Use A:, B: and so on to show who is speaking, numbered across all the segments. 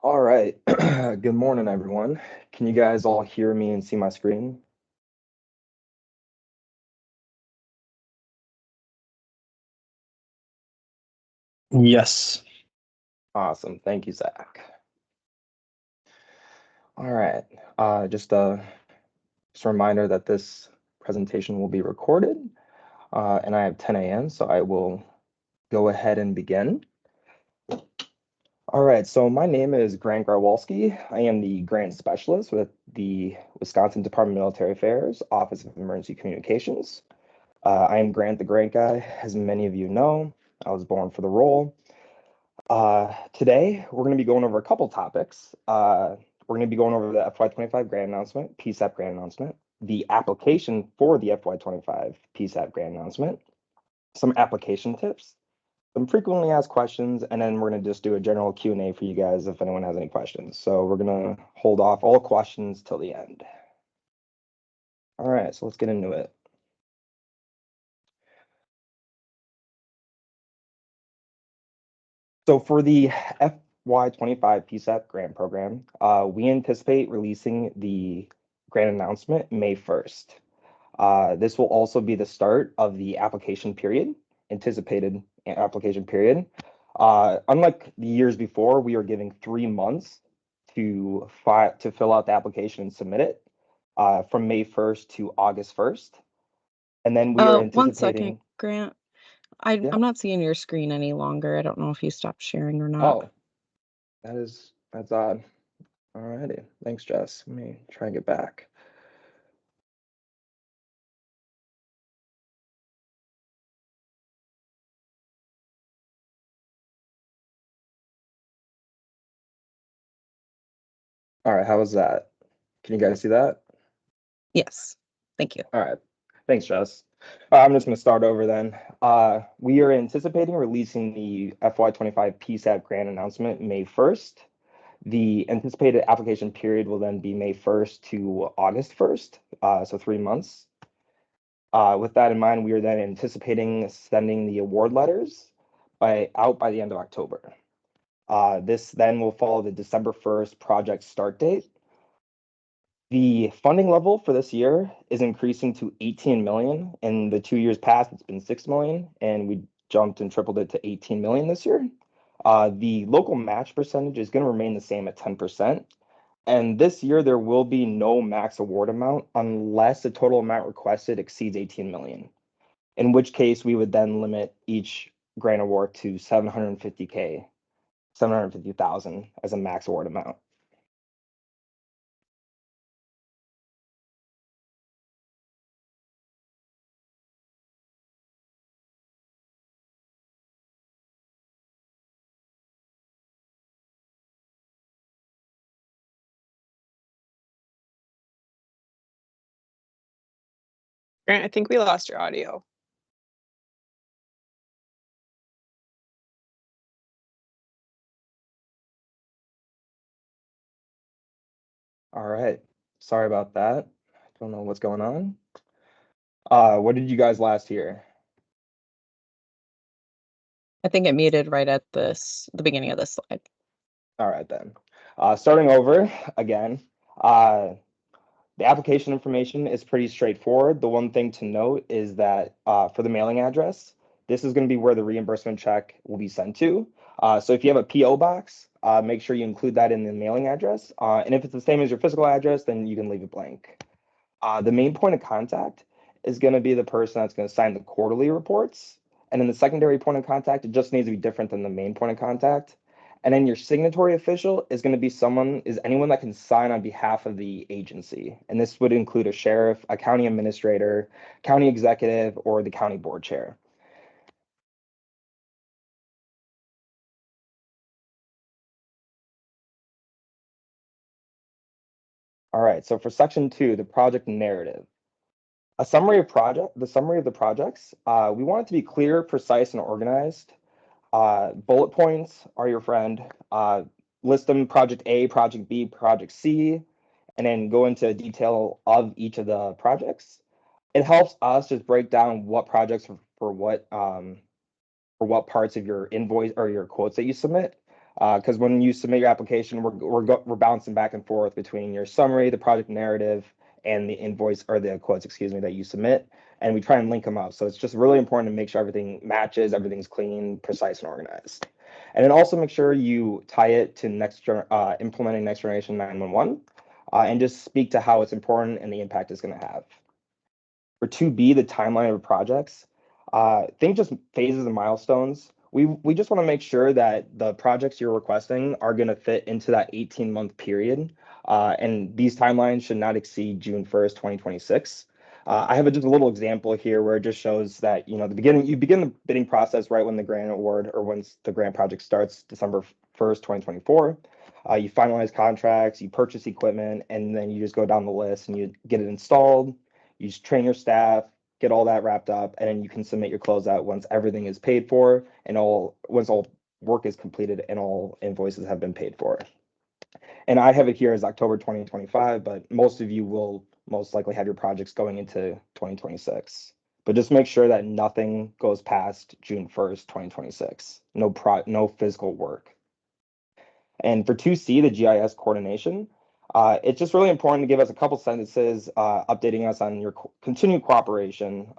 A: All right. Good morning, everyone. Can you guys all hear me and see my screen?
B: Yes.
A: Awesome. Thank you, Zach. All right. Just a reminder that this presentation will be recorded, and I have 10 a.m., so I will go ahead and begin. All right. So my name is Grant Garwalski. I am the grant specialist with the Wisconsin Department of Military Affairs, Office of Emergency Communications. I am Grant the Grant Guy, as many of you know. I was born for the role. Today, we're going to be going over a couple topics. We're going to be going over the FY25 grant announcement, PSAP grant announcement, the application for the FY25 PSAP grant announcement, some application tips, some frequently asked questions, and then we're going to just do a general Q&A for you guys if anyone has any questions. So we're going to hold off all questions till the end. All right, so let's get into it. So for the FY25 PSAP grant program, we anticipate releasing the grant announcement May 1st. This will also be the start of the application period, anticipated application period. Unlike the years before, we are giving 3 months to fill out the application and submit it from May 1st to August 1st. And then we are
C: 1 second,
A: anticipating.
C: Grant.
A: Yeah.
C: I'm not seeing your screen any longer. I don't know if you stopped sharing or not.
A: Oh, that's odd. All righty. Thanks, Jess. Let me try and get back. All right, how was that? Can you guys see that?
C: Yes. Thank you.
A: All right. Thanks, Jess. I'm just going to start over then. We are anticipating releasing the FY25 PSAP grant announcement May 1st. The anticipated application period will then be May 1st to August 1st, so 3 months. With that in mind, we are then anticipating sending the award letters out by the end of October. This then will follow the December 1st project start date. The funding level for this year is increasing to 18 million. In the 2 years past, it's been 6 million, and we jumped and tripled it to 18 million this year. The local match percentage is going to remain the same at 10%. And this year, there will be no max award amount unless the total amount requested exceeds 18 million, in which case we would then limit each grant award to 750,000 as a max award amount.
D: Grant, I think we lost your audio.
A: All right. Sorry about that. I don't know what's going on. What did you guys last hear?
C: I think it muted right at the beginning of this slide.
A: All right, then. Starting over again, the application information is pretty straightforward. The one thing to note is that for the mailing address, this is going to be where the reimbursement check will be sent to. So if you have a PO box, make sure you include that in the mailing address. And if it's the same as your physical address, then you can leave it blank. The main point of contact is going to be the person that's going to sign the quarterly reports. And then the secondary point of contact, it just needs to be different than the main point of contact. And then your signatory official is going to be anyone that can sign on behalf of the agency. And this would include a sheriff, a county administrator, county executive, or the county board chair. All right, so for section 2, the project narrative. The summary of the projects, we want it to be clear, precise, and organized. Bullet points are your friend. List them: project A, project B, project C, and then go into detail of each of the projects. It helps us just break down what projects for what parts of your invoice or your quotes that you submit. Because when you submit your application, we're bouncing back and forth between your summary, the project narrative, and the invoice or the quotes, excuse me, that you submit, and we try and link them up. So it's just really important to make sure everything matches, everything's clean, precise, and organized. And then also make sure you tie it to implementing Next Generation 911, and just speak to how it's important and the impact it's going to have. For 2B, the timeline of projects, think just phases and milestones. We just want to make sure that the projects you're requesting are going to fit into that 18-month period, and these timelines should not exceed June 1st, 2026. I have just a little example here where it just shows that you begin the bidding process right when the grant award or once the grant project starts, December 1st, 2024. You finalize contracts, you purchase equipment, and then you just go down the list and you get it installed. You just train your staff, get all that wrapped up, and then you can submit your closeout once everything is paid for and once all work is completed and all invoices have been paid for. And I have it here as October 2025, but most of you will most likely have your projects going into 2026. But just make sure that nothing goes past June 1st, 2026. No physical work. And for 2C, the GIS coordination, it's just really important to give us a couple sentences updating us on your continued cooperation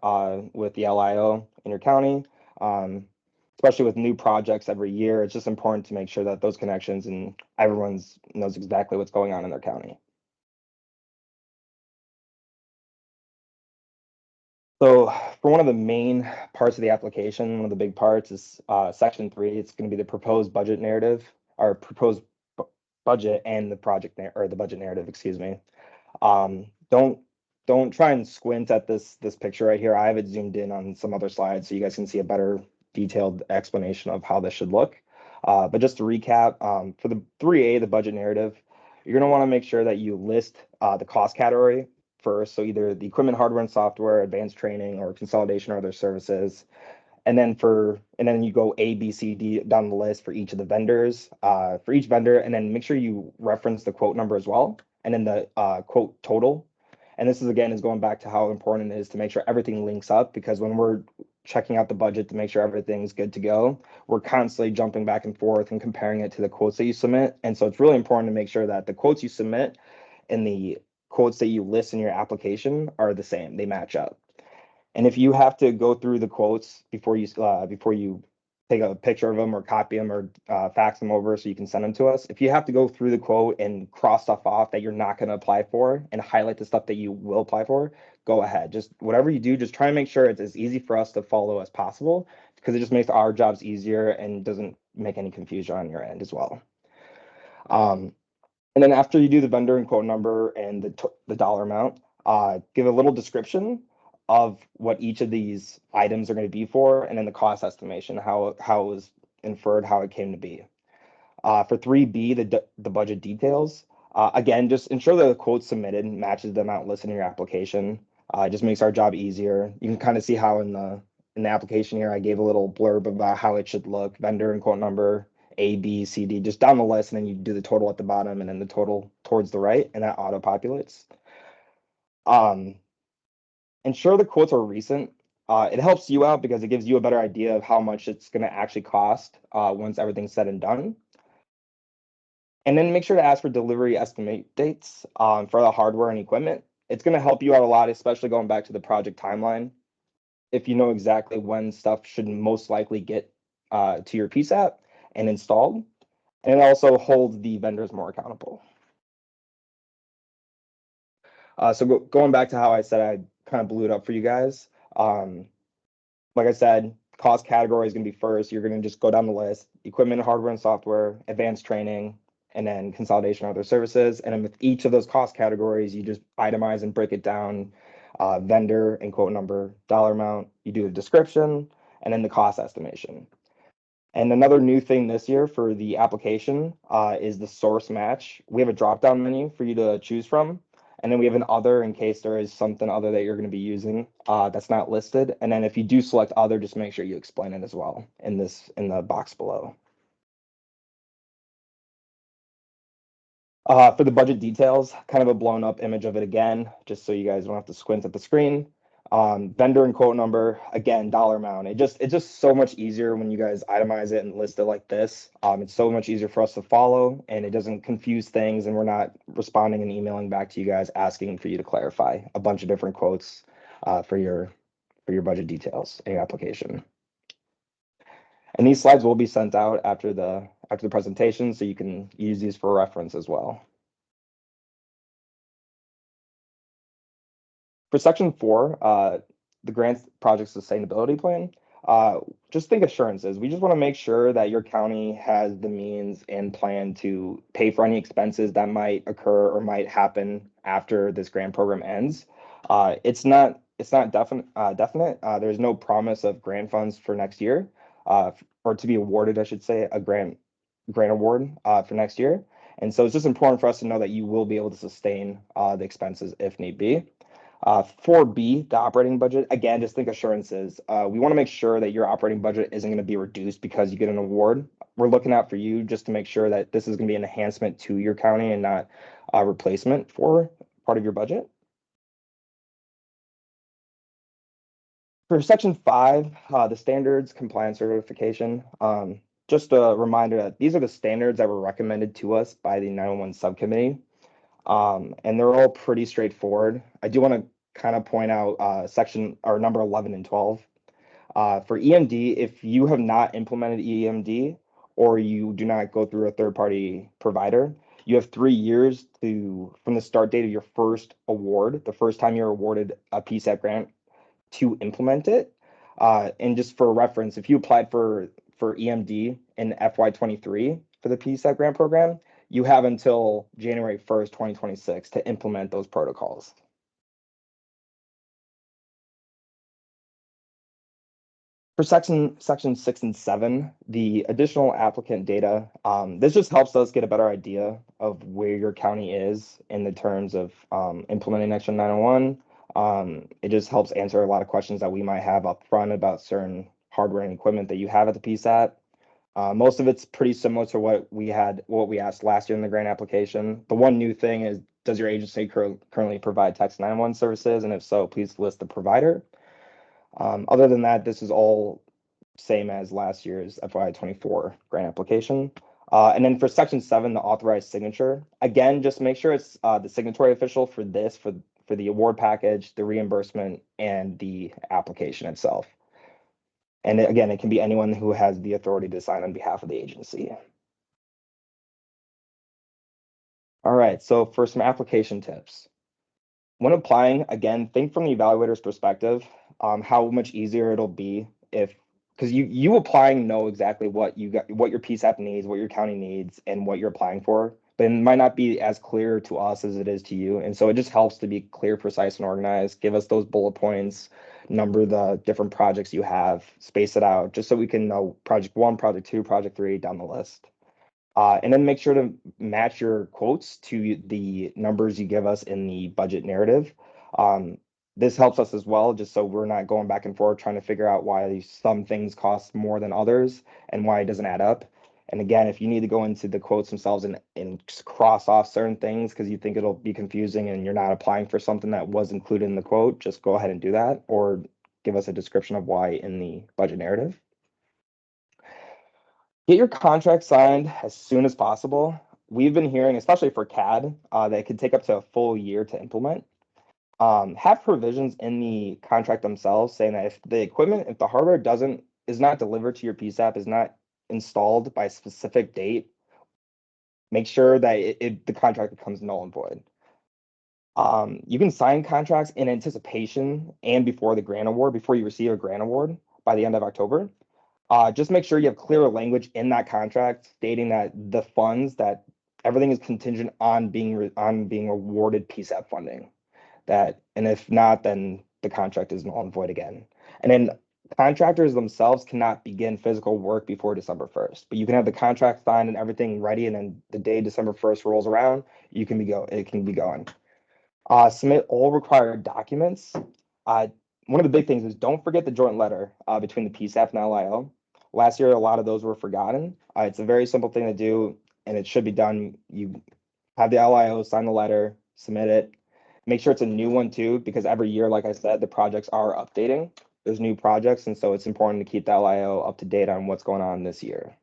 A: with the LIO in your county, especially with new projects every year. It's just important to make sure that those connections and everyone knows exactly what's going on in their county. So for one of the main parts of the application, one of the big parts is section 3. It's going to be the proposed budget narrative, or proposed budget and the project or the budget narrative, excuse me. Don't try and squint at this picture right here. I have it zoomed in on some other slides so you guys can see a better detailed explanation of how this should look. But just to recap, for the 3A, the budget narrative, you're going to want to make sure that you list the cost category first. So either the equipment, hardware, and software, advanced training, or consolidation or other services. And then you go A, B, C, D down the list for each of the vendors, for each vendor, and then make sure you reference the quote number as well, and then the quote total. And this is going back to how important it is to make sure everything links up, because when we're checking out the budget to make sure everything's good to go, we're constantly jumping back and forth and comparing it to the quotes that you submit. And so it's really important to make sure that the quotes you submit and the quotes that you list in your application are the same, they match up. And if you have to go through the quotes before you take a picture of them or copy them or fax them over so you can send them to us, if you have to go through the quote and cross stuff off that you're not going to apply for and highlight the stuff that you will apply for, go ahead. Just whatever you do, just try and make sure it's as easy for us to follow as possible, because it just makes our jobs easier and doesn't make any confusion on your end as well. And then after you do the vendor and quote number and the dollar amount, give a little description of what each of these items are going to be for, and then the cost estimation, how it was inferred, how it came to be. For 3B, the budget details, again, just ensure that the quote submitted matches the amount listed in your application. It just makes our job easier. You can kind of see how in the application here, I gave a little blurb about how it should look, vendor and quote number, A, B, C, D, just down the list, and then you do the total at the bottom and then the total towards the right, and that auto-populates. Ensure the quotes are recent. It helps you out because it gives you a better idea of how much it's going to actually cost once everything's said and done. And then make sure to ask for delivery estimate dates for the hardware and equipment. It's going to help you out a lot, especially going back to the project timeline. If you know exactly when stuff should most likely get to your PSAP and installed, and it also holds the vendors more accountable. So going back to how I said I kind of blew it up for you guys. Like I said, cost category is going to be first. You're going to just go down the list: equipment, hardware, and software, advanced training, and then consolidation of other services. And then with each of those cost categories, you just itemize and break it down: vendor and quote number, dollar amount. You do the description, and then the cost estimation. And another new thing this year for the application is the source match. We have a drop-down menu for you to choose from. And then we have an other in case there is something other that you're going to be using that's not listed. And then if you do select other, just make sure you explain it as well in the box below. For the budget details, kind of a blown up image of it again, just so you guys don't have to squint at the screen. Vendor and quote number, again, dollar amount. It's just so much easier when you guys itemize it and list it like this. It's so much easier for us to follow, and it doesn't confuse things, and we're not responding and emailing back to you guys asking for you to clarify a bunch of different quotes for your budget details in your application. And these slides will be sent out after the presentation, so you can use these for reference as well. For section 4, the grant project sustainability plan, just think assurances. We just want to make sure that your county has the means and plan to pay for any expenses that might occur or might happen after this grant program ends. It's not definite. There's no promise of grant funds for next year, or to be awarded, I should say, a grant award for next year. And so it's just important for us to know that you will be able to sustain the expenses if need be. 4B, the operating budget, again, just think assurances. We want to make sure that your operating budget isn't going to be reduced because you get an award. We're looking out for you just to make sure that this is going to be an enhancement to your county and not a replacement for part of your budget. For section 5, the standards compliance certification, just a reminder that these are the standards that were recommended to us by the 911 subcommittee. And they're all pretty straightforward. I do want to kind of point out section or number 11 and 12. For EMD, if you have not implemented EMD or you do not go through a third-party provider, you have 3 years from the start date of your first award, the first time you're awarded a PSAP grant, to implement it. And just for reference, if you applied for EMD in FY23 for the PSAP grant program, you have until January 1st, 2026 to implement those protocols. For section 6 and 7, the additional applicant data, this just helps us get a better idea of where your county is in the terms of implementing Next Gen 911. It just helps answer a lot of questions that we might have up front about certain hardware and equipment that you have at the PSAP. Most of it's pretty similar to what we asked last year in the grant application. The one new thing is, does your agency currently provide text 911 services? And if so, please list the provider. Other than that, this is all same as last year's FY24 grant application. And then for section 7, the authorized signature, again, just make sure it's the signatory official for this, for the award package, the reimbursement, and the application itself. And again, it can be anyone who has the authority to sign on behalf of the agency. All right, so for some application tips. When applying, again, think from the evaluator's perspective, how much easier it'll be because you applying know exactly what your PSAP needs, what your county needs, and what you're applying for, but it might not be as clear to us as it is to you. And so it just helps to be clear, precise, and organized. Give us those bullet points, number the different projects you have, space it out, just so we can know project 1, project 2, project 3 down the list. And then make sure to match your quotes to the numbers you give us in the budget narrative. This helps us as well, just so we're not going back and forth trying to figure out why some things cost more than others and why it doesn't add up. And again, if you need to go into the quotes themselves and just cross off certain things because you think it'll be confusing and you're not applying for something that was included in the quote, just go ahead and do that, or give us a description of why in the budget narrative. Get your contract signed as soon as possible. We've been hearing, especially for CAD, that it could take up to a full year to implement. Have provisions in the contract themselves saying that if the hardware is not delivered to your PSAP, is not installed by a specific date, make sure that the contract becomes null and void. You can sign contracts in anticipation and before you receive a grant award by the end of October. Just make sure you have clearer language in that contract stating that everything is contingent on being awarded PSAP funding. And if not, then the contract is null and void again. And then contractors themselves cannot begin physical work before December 1st, but you can have the contract signed and everything ready, and then the day December 1st rolls around, it can be going. Submit all required documents. One of the big things is don't forget the joint letter between the PSAP and LIO. Last year, a lot of those were forgotten. It's a very simple thing to do, and it should be done. You have the LIO sign the letter, submit it, Make sure it's a new one too, because every year, like I said, the projects are updating. There's new projects, and so it's important to keep the LIO up to date on what's going on this year.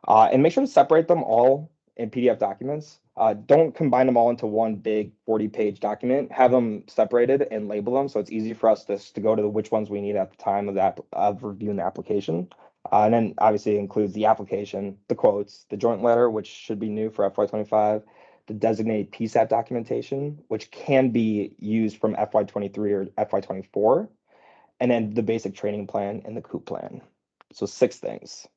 A: And make sure to separate them all in PDF documents. Don't combine them all into one big 40-page document. Have them separated and label them so it's easy for us to go to which ones we need at the time of reviewing the application. And then obviously it includes the application, the quotes, the joint letter, which should be new for FY25, the designated PSAP documentation, which can be used from FY23 or FY24, and then the basic training plan and the COOP plan. So 6 things.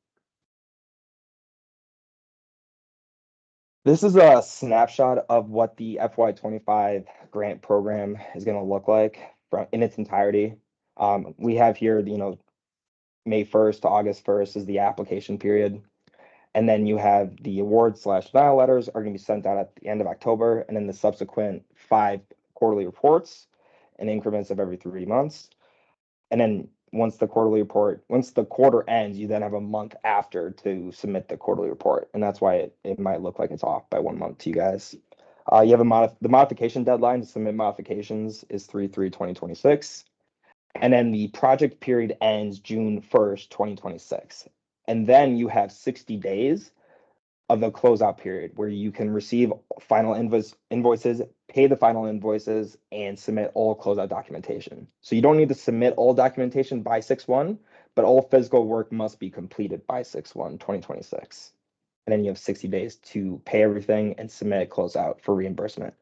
A: This is a snapshot of what the FY25 grant program is going to look like in its entirety. We have here, May 1st to August 1st is the application period. And then you have the award/denial letters are going to be sent out at the end of October, and then the subsequent 5 quarterly reports in increments of every 3 months. And then once the quarter ends, you then have a month after to submit the quarterly report. And that's why it might look like it's off by 1 month to you guys. You have the modification deadline to submit modifications is 3/3/2026. And then the project period ends June 1st, 2026. And then you have 60 days of the closeout period where you can receive final invoices, pay the final invoices, and submit all closeout documentation. So you don't need to submit all documentation by 6/1, but all physical work must be completed by 6/1/2026. And then you have 60 days to pay everything and submit closeout for reimbursement.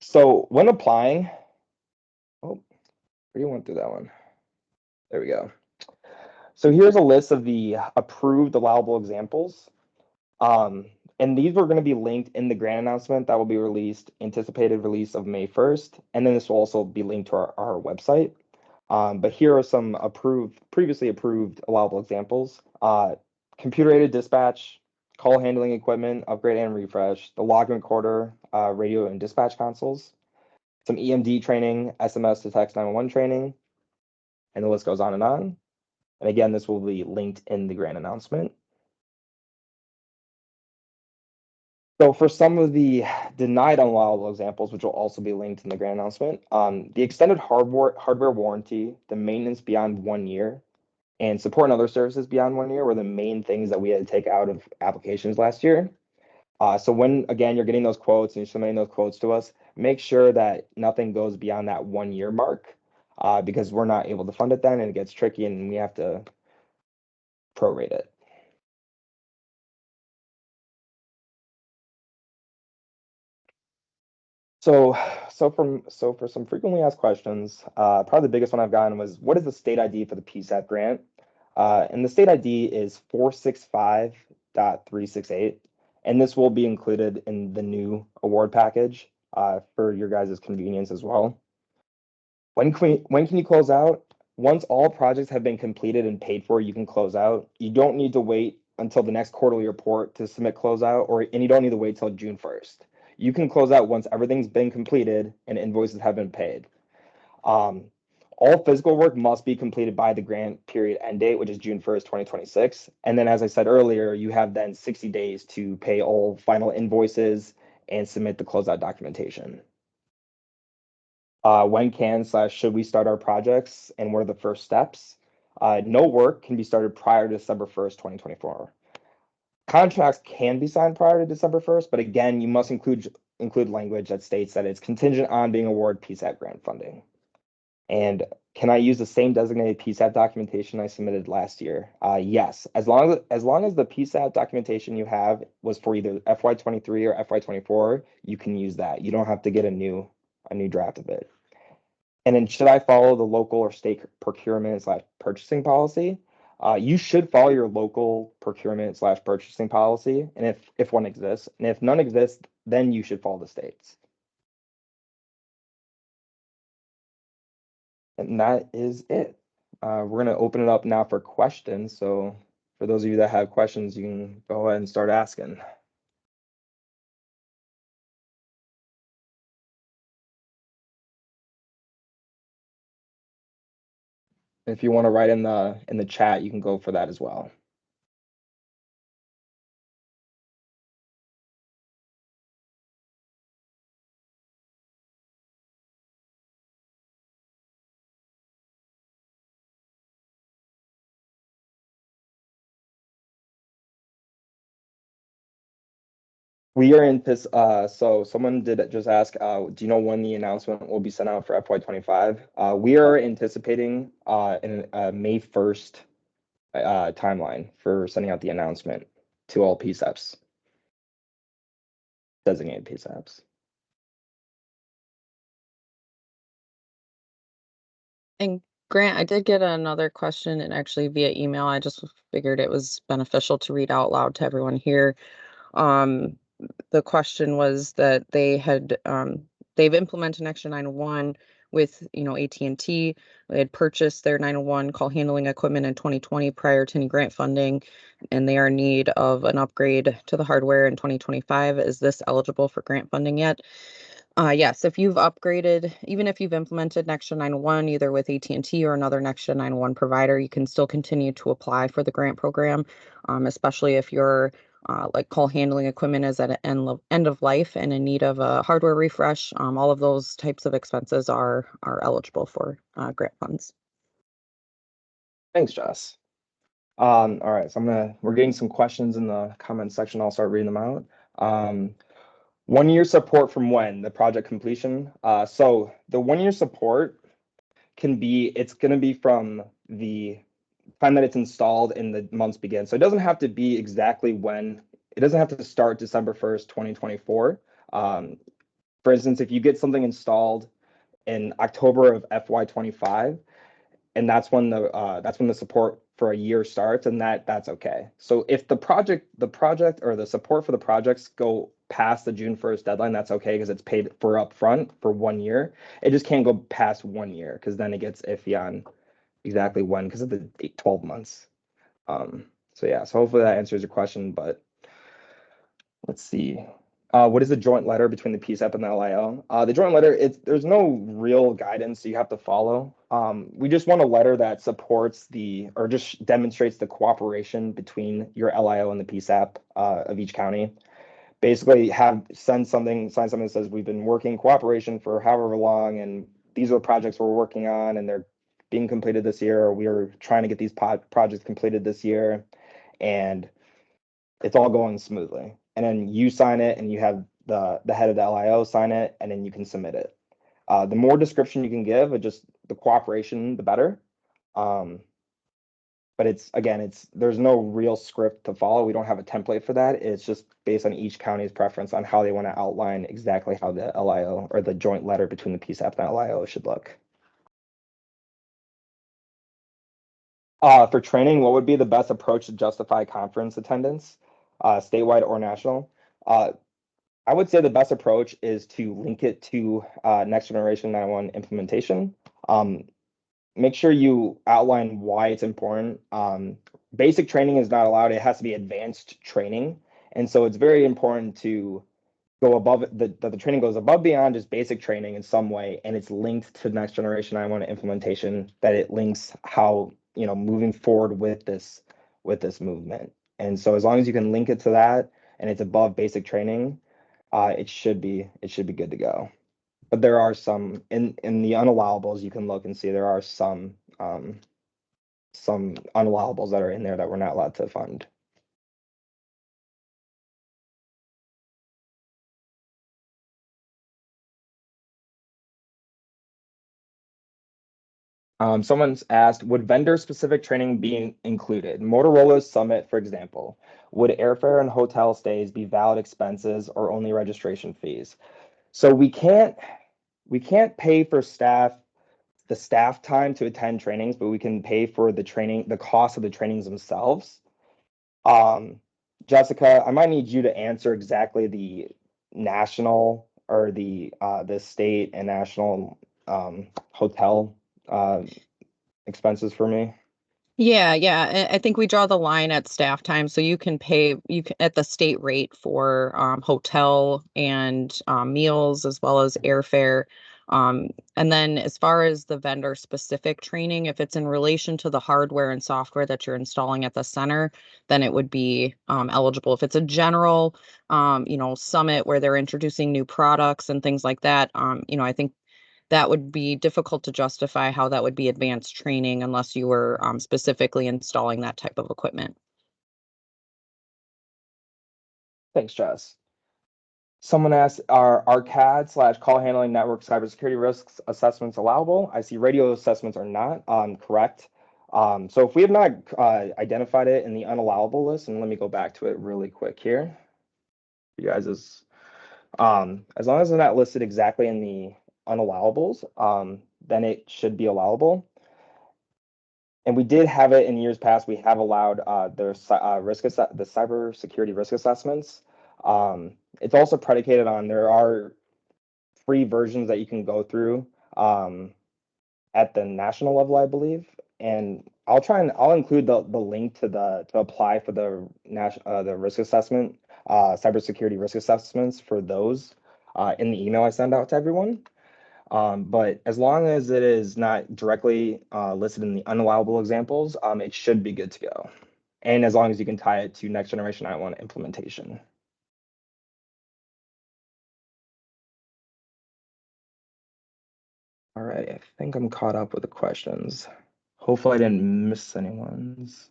A: So when applying, oh, where do you went through that one? There we go. So here's a list of the approved allowable examples. And these are going to be linked in the grant announcement that will be released, anticipated release of May 1st. And then this will also be linked to our website. But here are some previously approved allowable examples. Computer-aided dispatch, call handling equipment, upgrade and refresh, the log recorder, radio and dispatch consoles, some EMD training, SMS to text 911 training, and the list goes on and on. And again, this will be linked in the grant announcement. So for some of the denied unallowable examples, which will also be linked in the grant announcement, the extended hardware warranty, the maintenance beyond 1 year, and support and other services beyond 1 year were the main things that we had to take out of applications last year. So when, again, you're getting those quotes and you're submitting those quotes to us, make sure that nothing goes beyond that 1 year mark, because we're not able to fund it then and it gets tricky and we have to prorate it. So for some frequently asked questions, probably the biggest one I've gotten was, what is the state ID for the PSAP grant? And the state ID is 465.368, and this will be included in the new award package for your guys' convenience as well. When can you close out? Once all projects have been completed and paid for, you can close out. You don't need to wait until the next quarterly report to submit closeout, and you don't need to wait till June 1st. You can close out once everything's been completed and invoices have been paid. All physical work must be completed by the grant period end date, which is June 1st, 2026. And then, as I said earlier, you have then 60 days to pay all final invoices and submit the closeout documentation. When should we start our projects, and what are the first steps? No work can be started prior to December 1st, 2024. Contracts can be signed prior to December 1st, but again, you must include language that states that it's contingent on being awarded PSAP grant funding. And can I use the same designated PSAP documentation I submitted last year? Yes, as long as the PSAP documentation you have was for either FY23 or FY24, you can use that. You don't have to get a new draft of it. And then, should I follow the local or state procurement/purchasing policy? You should follow your local procurement/purchasing policy, and if one exists, and if none exists, then you should follow the states. And that is it. We're going to open it up now for questions. So for those of you that have questions, you can go ahead and start asking. If you want to write in the chat, you can go for that as well. We are in this, so someone did just ask, do you know when the announcement will be sent out for FY25? We are anticipating in May 1st timeline for sending out the announcement to all PSAPs, designated PSAPs.
C: And Grant, I did get another question, and actually via email. I just figured it was beneficial to read out loud to everyone here. The question was that they've implemented Extra 901 with AT&T. They had purchased their 901 call handling equipment in 2020 prior to any grant funding, and they are in need of an upgrade to the hardware in 2025. Is this eligible for grant funding yet? Yes, if you've upgraded, even if you've implemented Nextgen 901 either with AT&T or another Nextgen 901 provider, you can still continue to apply for the grant program, especially if your like call handling equipment is at an end of life and in need of a hardware refresh. All of those types of expenses are eligible for grant funds.
A: Thanks, Jess. All right, so we're getting some questions in the comment section. I'll start reading them out. 1 year support from when? The project completion? So the 1 year support it's going to be from the time that it's installed and the months begin. So it doesn't have to be exactly when, it doesn't have to start December 1st, 2024. For instance, if you get something installed in October of FY25, and that's when the support for a year starts, and that's okay. So if the project or the support for the projects go past the June 1st deadline, that's okay because it's paid for upfront for 1 year. It just can't go past 1 year because then it gets iffy on exactly when because of the 12 months. So yeah, so hopefully that answers your question, but let's see. What is the joint letter between the PSAP and the LIO? The joint letter, there's no real guidance you have to follow. We just want a letter that supports or just demonstrates the cooperation between your LIO and the PSAP of each county. Basically, sign something that says we've been working cooperation for however long, and these are the projects we're working on, and they're being completed this year, or we are trying to get these projects completed this year, and it's all going smoothly. And then you sign it, and you have the head of the LIO sign it, and then you can submit it. The more description you can give of just the cooperation, the better. But there's no real script to follow. We don't have a template for that. It's just based on each county's preference on how they want to outline exactly how the LIO or the joint letter between the PSAP and the LIO should look. For training, what would be the best approach to justify conference attendance, statewide or national? I would say the best approach is to link it to Next Generation 911 implementation. Make sure you outline why it's important. Basic training is not allowed. It has to be advanced training. And so it's very important to go above that the training goes above beyond just basic training in some way, and it's linked to Next Generation 911 implementation, that it links how, moving forward with this movement. And so as long as you can link it to that and it's above basic training, it should be good to go. But there are some in the unallowables, you can look and see there are some unallowables that are in there that we're not allowed to fund. Someone's asked, would vendor-specific training be included? Motorola's Summit, for example. Would airfare and hotel stays be valid expenses or only registration fees? So we can't pay for the staff time to attend trainings, but we can pay for the cost of the trainings themselves. Jessica, I might need you to answer exactly the national or the state and national hotel expenses for me.
C: Yeah. I think we draw the line at staff time, so you can pay at the state rate for hotel and meals as well as airfare. And then as far as the vendor specific training, if it's in relation to the hardware and software that you're installing at the center, then it would be eligible. If it's a general, summit where they're introducing new products and things like that, I think that would be difficult to justify how that would be advanced training unless you were specifically installing that type of equipment.
A: Thanks, Jess. Someone asked, are CAD/call handling network cybersecurity risks assessments allowable? I see radio assessments are not, correct. So if we have not identified it in the unallowable list, and let me go back to it really quick here. You guys, as long as it's not listed exactly in the unallawables, then it should be allowable. And we did have it in years past. We have allowed the cybersecurity risk assessments. It's also predicated on there are free versions that you can go through at the national level, I believe. And I'll include the link to apply for the risk assessment, cybersecurity risk assessments for those in the email I send out to everyone. But as long as it is not directly listed in the unallowable examples, it should be good to go. And as long as you can tie it to next generation I1 implementation. All right, I think I'm caught up with the questions. Hopefully I didn't miss anyone's.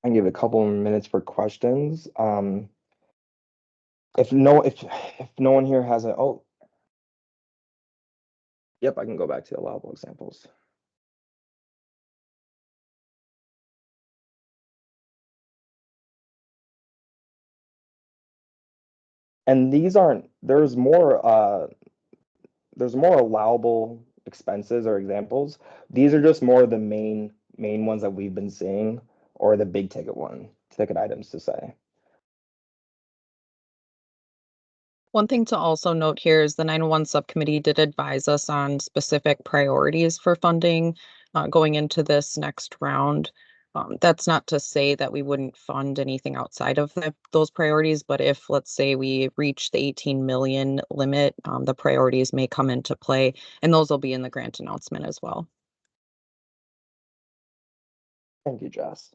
A: I can give a couple of minutes for questions. If no one here has a yep, I can go back to the allowable examples. And these aren't, there's more allowable expenses or examples. These are just more of the main ones that we've been seeing, or the big ticket items to say.
C: One thing to also note here is the 901 subcommittee did advise us on specific priorities for funding going into this next round. That's not to say that we wouldn't fund anything outside of those priorities, but if, let's say, we reach the 18 million limit, the priorities may come into play, and those will be in the grant announcement as well.
A: Thank you, Jess.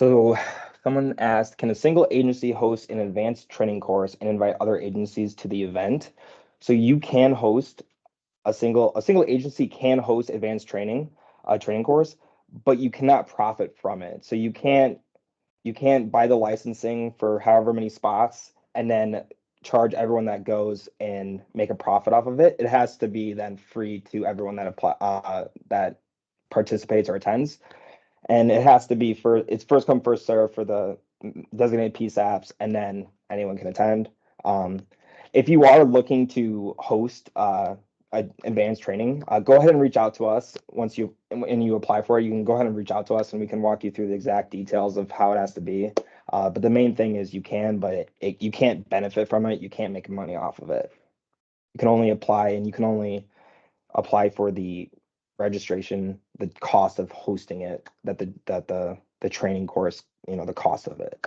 A: So someone asked, can a single agency host an advanced training course and invite other agencies to the event? So you can host a single agency can host advanced training, a training course, but you cannot profit from it. So you can't buy the licensing for however many spots and then charge everyone that goes and make a profit off of it. It has to be then free to everyone that participates or attends. And it has to be it's first come, first serve for the designated PSAPs, and then anyone can attend. If you are looking to host advanced training, go ahead and reach out to us once you apply for it. You can go ahead and reach out to us, and we can walk you through the exact details of how it has to be. But the main thing is you can, but you can't benefit from it. You can't make money off of it. You can only apply, and you can only apply for the registration, the cost of hosting it, that the training course, the cost of it.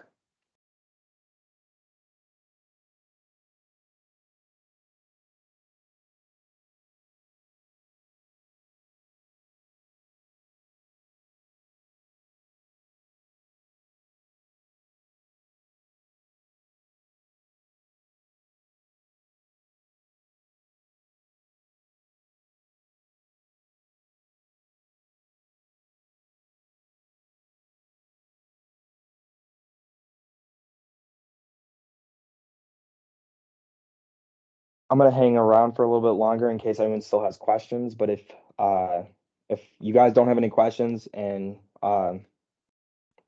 A: I'm gonna hang around for a little bit longer in case anyone still has questions. But if you guys don't have any questions and you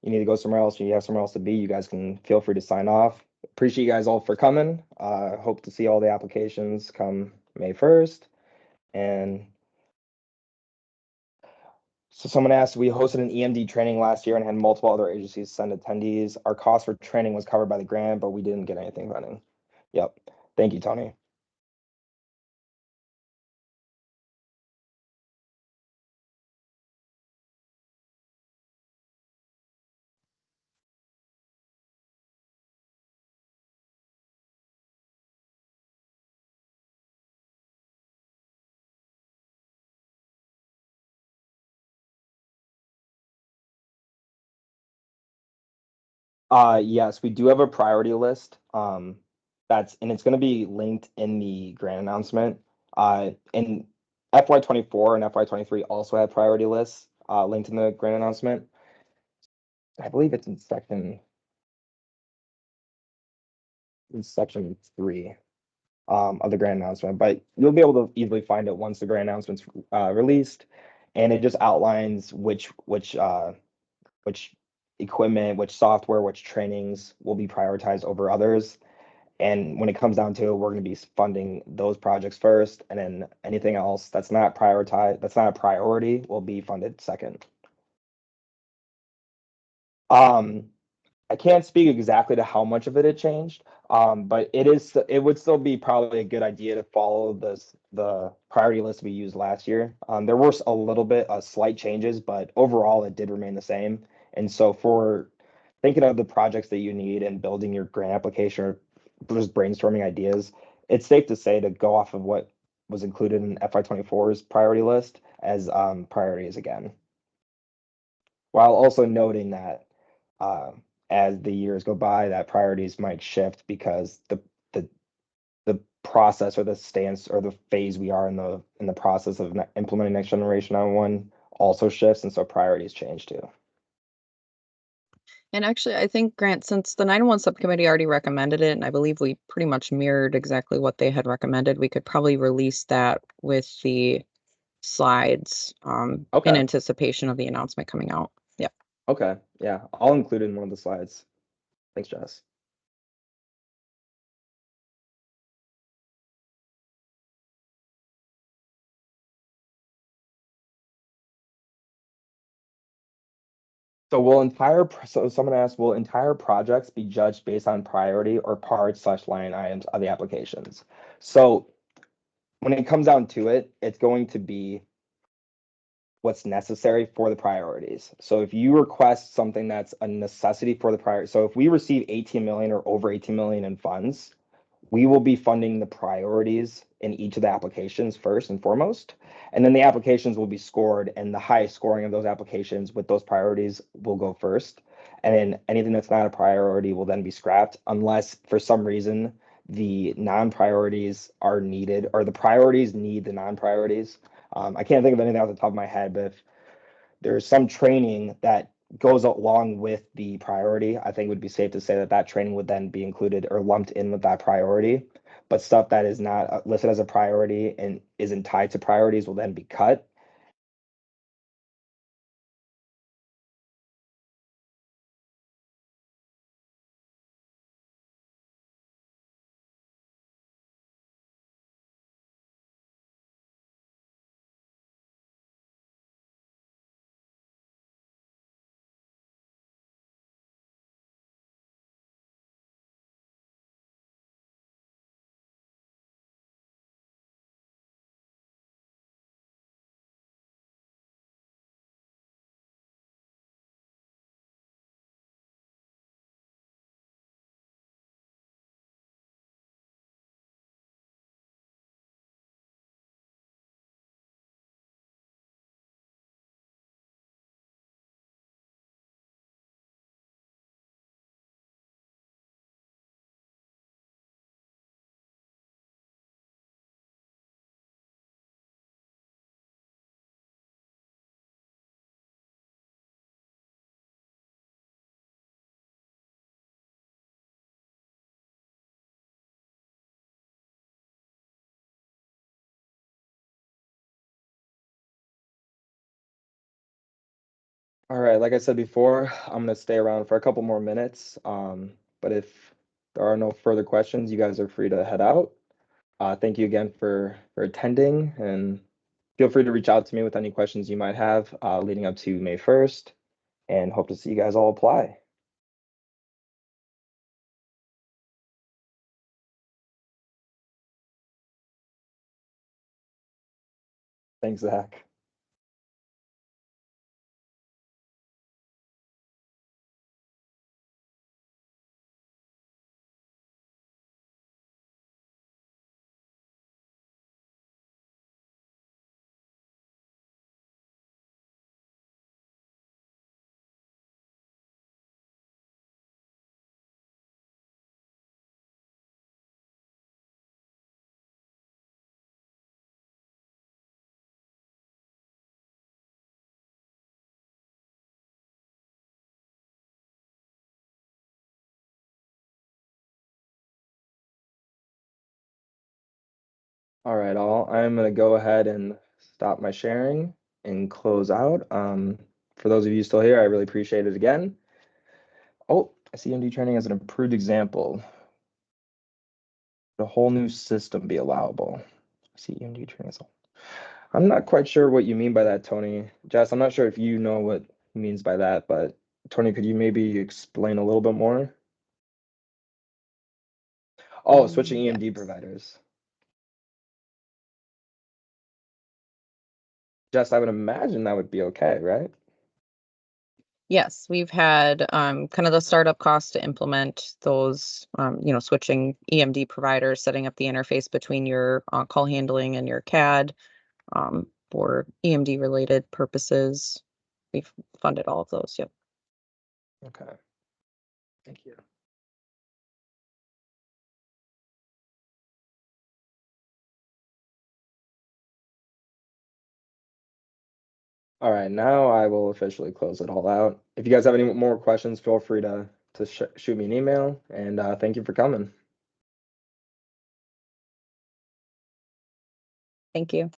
A: need to go somewhere else, or you have somewhere else to be, you guys can feel free to sign off. Appreciate you guys all for coming. Hope to see all the applications come May 1st. And so someone asked, we hosted an EMD training last year and had multiple other agencies send attendees. Our cost for training was covered by the grant, but we didn't get anything running. Yep. Thank you, Tony. Yes, we do have a priority list. It's going to be linked in the grant announcement. And FY24 and FY23 also have priority lists linked in the grant announcement. I believe it's in section 3 of the grant announcement, but you'll be able to easily find it once the grant announcement's released, and it just outlines which equipment, which software, which trainings will be prioritized over others. And when it comes down to it, we're going to be funding those projects first, and then anything else that's not prioritized, that's not a priority, will be funded second. I can't speak exactly to how much of it changed, but it would still be probably a good idea to follow the priority list we used last year. There were a little bit slight changes, but overall it did remain the same. And so for thinking of the projects that you need and building your grant application or just brainstorming ideas, it's safe to say to go off of what was included in FY24's priority list as priorities again, while also noting that as the years go by, that priorities might shift because the process or the stance or the phase we are in the process of implementing next generation 911 also shifts, and so priorities change too.
C: And actually, I think, Grant, since the 911 subcommittee already recommended it, and I believe we pretty much mirrored exactly what they had recommended, we could probably release that with the slides in
A: Okay.
C: anticipation of the announcement coming out. Yeah.
A: Okay. Yeah, I'll include it in one of the slides. Thanks, Jess. So someone asked, will entire projects be judged based on priority or parts/line items of the applications? So when it comes down to it, it's going to be what's necessary for the priorities. So if you request something that's a necessity for the priority, so if we receive 18 million or over 18 million in funds, we will be funding the priorities in each of the applications first and foremost. And then the applications will be scored, and the highest scoring of those applications with those priorities will go first. And then anything that's not a priority will then be scrapped unless for some reason the non-priorities are needed or the priorities need the non-priorities. I can't think of anything off the top of my head, but if there's some training that goes along with the priority, I think it would be safe to say that that training would then be included or lumped in with that priority. But stuff that is not listed as a priority and isn't tied to priorities will then be cut. All right, like I said before, I'm gonna stay around for a couple more minutes. But if there are no further questions, you guys are free to head out. Thank you again for attending, and feel free to reach out to me with any questions you might have leading up to May 1st, and hope to see you guys all apply. Thanks, Zach. All right, I'm gonna go ahead and stop my sharing and close out. For those of you still here, I really appreciate it again. Oh, I see EMD training as an improved example. The whole new system be allowable. I see EMD training as I'm not quite sure what you mean by that, Tony. Jess, I'm not sure if you know what he means by that, but Tony, could you maybe explain a little bit more? Oh, switching EMD
C: Yes.
A: providers. Jess, I would imagine that would be okay, right?
C: Yes, we've had kind of the startup cost to implement those, switching EMD providers, setting up the interface between your call handling and your CAD for EMD related purposes. We've funded all of those. Yep.
A: Okay. Thank you. All right, now I will officially close it all out. If you guys have any more questions, feel free to shoot me an email, and thank you for coming.
C: Thank you.